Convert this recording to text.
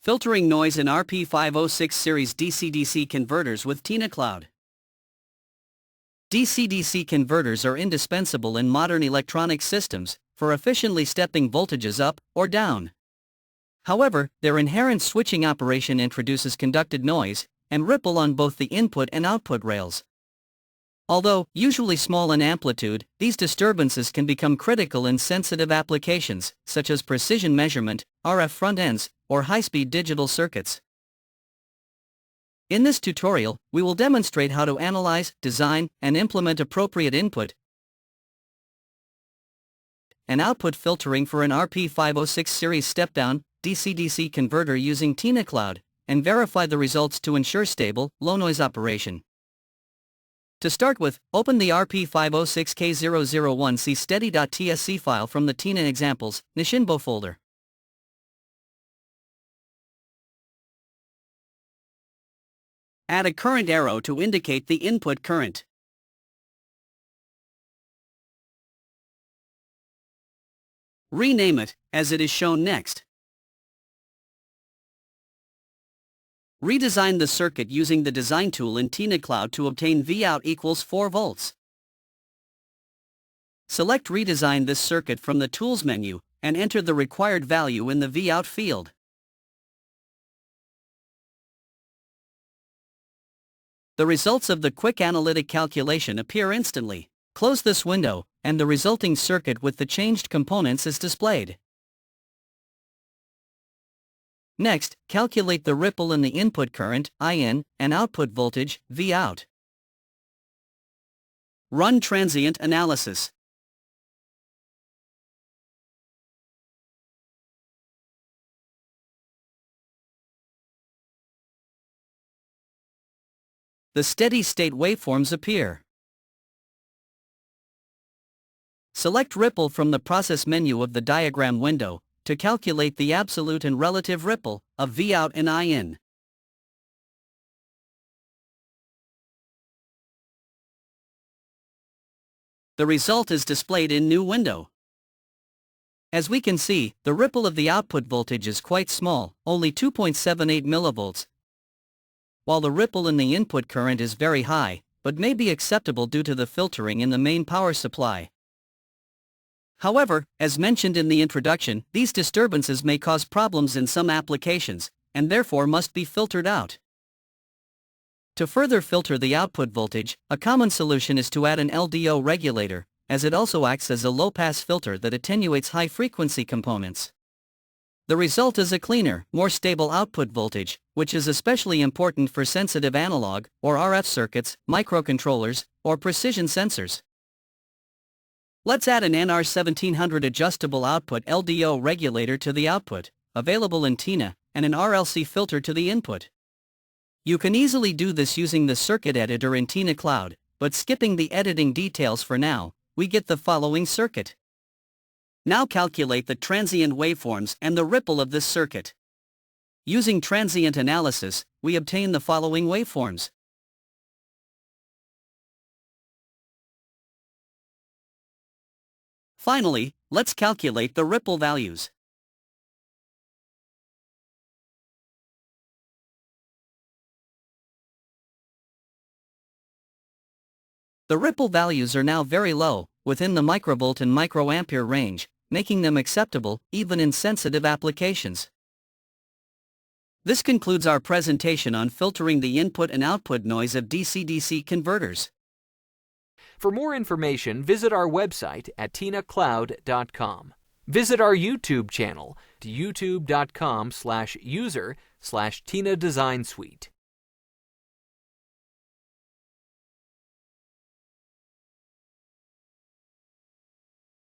Filtering noise in RP506 series DC-DC converters with TINACloud. DC-DC converters are indispensable in modern electronic systems for efficiently stepping voltages up or down. However, their inherent switching operation introduces conducted noise and ripple on both the input and output rails. Although usually small in amplitude, these disturbances can become critical in sensitive applications such as precision measurement, RF front ends, or high-speed digital circuits. In this tutorial, we will demonstrate how to analyze, design, and implement appropriate input and output filtering for an RP506 series step-down DC-DC converter using TINACloud, and verify the results to ensure stable, low-noise operation. To start with, open the RP506K001C steady.tsc file from the TINA examples, Nishinbo folder. Add a current arrow to indicate the input current. Rename it, as it is shown next. Redesign the circuit using the design tool in TINACloud to obtain Vout equals 4 volts. Select Redesign this circuit from the Tools menu, and enter the required value in the Vout field. The results of the quick analytic calculation appear instantly. Close this window, and the resulting circuit with the changed components is displayed. Next, calculate the ripple in the input current, IN, and output voltage, Vout. Run transient analysis. The steady-state waveforms appear. Select Ripple from the Process menu of the diagram window to calculate the absolute and relative ripple of Vout and IN. The result is displayed in New Window. As we can see, the ripple of the output voltage is quite small, only 2.78 millivolts, while the ripple in the input current is very high, but may be acceptable due to the filtering in the main power supply. However, as mentioned in the introduction, these disturbances may cause problems in some applications, and therefore must be filtered out. To further filter the output voltage, a common solution is to add an LDO regulator, as it also acts as a low-pass filter that attenuates high-frequency components. The result is a cleaner, more stable output voltage, which is especially important for sensitive analog or RF circuits, microcontrollers, or precision sensors. Let's add an NR1700 adjustable output LDO regulator to the output, available in TINA, and an RLC filter to the input. You can easily do this using the circuit editor in TINACloud, but skipping the editing details for now, we get the following circuit. Now calculate the transient waveforms and the ripple of this circuit. Using transient analysis, we obtain the following waveforms. Finally, let's calculate the ripple values. The ripple values are now very low, within the microvolt and microampere range, making them acceptable even in sensitive applications. This concludes our presentation on filtering the input and output noise of DC-DC converters. For more information, visit our website at tinacloud.com. Visit our YouTube channel, youtube.com/user/TINA Design Suite.